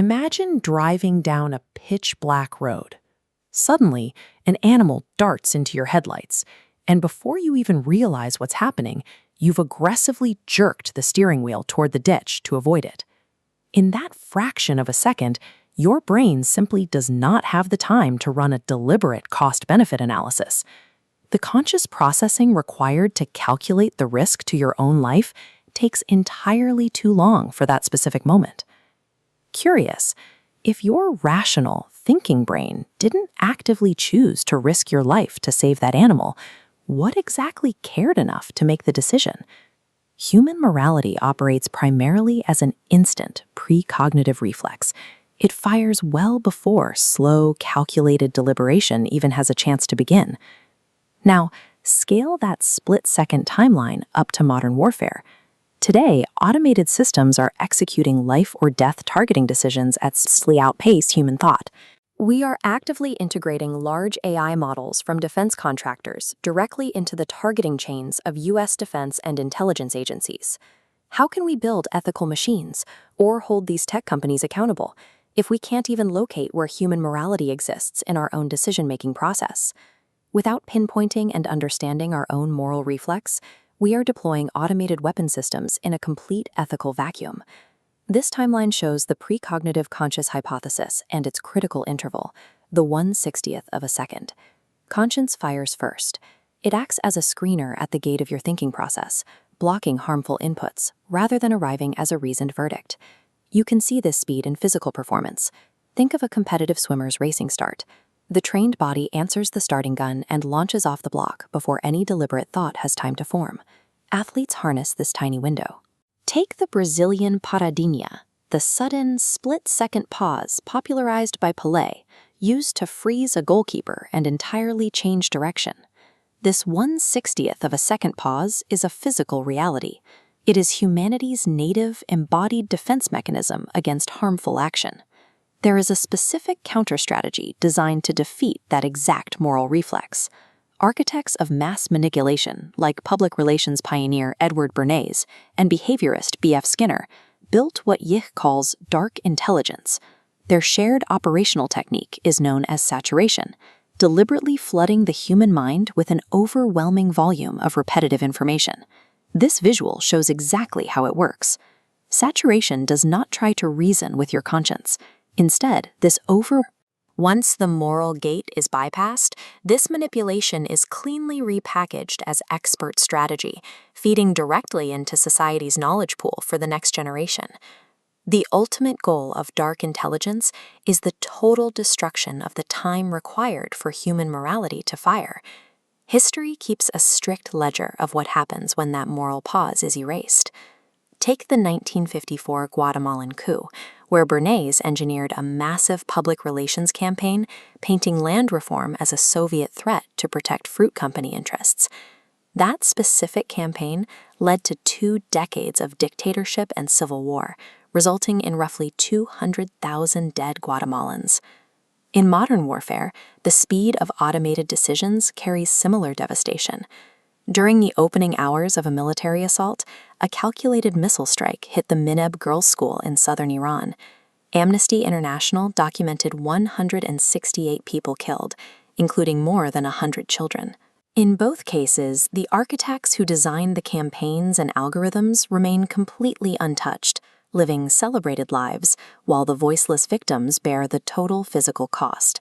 Imagine driving down a pitch-black road. Suddenly, an animal darts into your headlights, and before you even realize what's happening, you've aggressively jerked the steering wheel toward the ditch to avoid it. In that fraction of a second, your brain simply does not have the time to run a deliberate cost-benefit analysis. The conscious processing required to calculate the risk to your own life takes entirely too long for that specific moment. Curious, if your rational, thinking brain didn't actively choose to risk your life to save that animal, what exactly cared enough to make the decision? Human morality operates primarily as an instant, precognitive reflex. It fires well before slow, calculated deliberation even has a chance to begin. Now, scale that split-second timeline up to modern warfare. Today, automated systems are executing life-or-death targeting decisions at vastly outpace human thought. We are actively integrating large AI models from defense contractors directly into the targeting chains of U.S. defense and intelligence agencies. How can we build ethical machines or hold these tech companies accountable if we can't even locate where human morality exists in our own decision-making process? Without pinpointing and understanding our own moral reflex, we are deploying automated weapon systems in a complete ethical vacuum. This timeline shows the precognitive conscious hypothesis and its critical interval, the 1/60th of a second. Conscience fires first. It acts as a screener at the gate of your thinking process, blocking harmful inputs rather than arriving as a reasoned verdict. You can see this speed in physical performance. Think of a competitive swimmer's racing start. The trained body answers the starting gun and launches off the block before any deliberate thought has time to form. Athletes harness this tiny window. Take the Brazilian paradinha, the sudden, split-second pause popularized by Pelé, used to freeze a goalkeeper and entirely change direction. This 1/60th of a second pause is a physical reality. It is humanity's native, embodied defense mechanism against harmful action. There is a specific counter-strategy designed to defeat that exact moral reflex. Architects of mass manipulation, like public relations pioneer Edward Bernays and behaviorist B.F. Skinner, built what Yich calls dark intelligence. Their shared operational technique is known as saturation, deliberately flooding the human mind with an overwhelming volume of repetitive information. This visual shows exactly how it works. Saturation does not try to reason with your conscience. Instead, Once the moral gate is bypassed, this manipulation is cleanly repackaged as expert strategy, feeding directly into society's knowledge pool for the next generation. The ultimate goal of dark intelligence is the total destruction of the time required for human morality to fire. History keeps a strict ledger of what happens when that moral pause is erased. Take the 1954 Guatemalan coup, where Bernays engineered a massive public relations campaign painting land reform as a Soviet threat to protect fruit company interests. That specific campaign led to 2 decades of dictatorship and civil war, resulting in roughly 200,000 dead Guatemalans. In modern warfare, the speed of automated decisions carries similar devastation. During the opening hours of a military assault, a calculated missile strike hit the Mineb Girls' School in southern Iran. Amnesty International documented 168 people killed, including more than 100 children. In both cases, the architects who designed the campaigns and algorithms remain completely untouched, living celebrated lives, while the voiceless victims bear the total physical cost.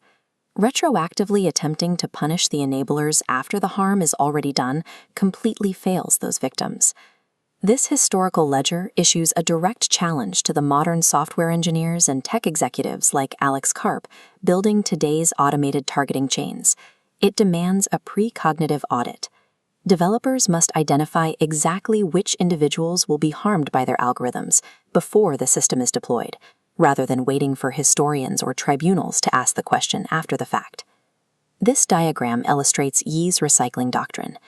Retroactively attempting to punish the enablers after the harm is already done completely fails those victims. This historical ledger issues a direct challenge to the modern software engineers and tech executives like Alex Karp building today's automated targeting chains. It demands a precognitive audit. Developers must identify exactly which individuals will be harmed by their algorithms before the system is deployed, rather than waiting for historians or tribunals to ask the question after the fact. This diagram illustrates Ye's recycling doctrine.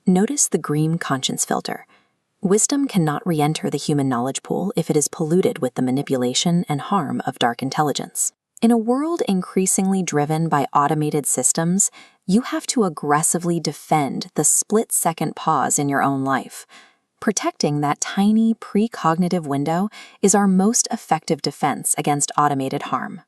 Notice the green conscience filter. Wisdom cannot re-enter the human knowledge pool if it is polluted with the manipulation and harm of dark intelligence. In a world increasingly driven by automated systems, you have to aggressively defend the split-second pause in your own life. Protecting that tiny precognitive window is our most effective defense against automated harm.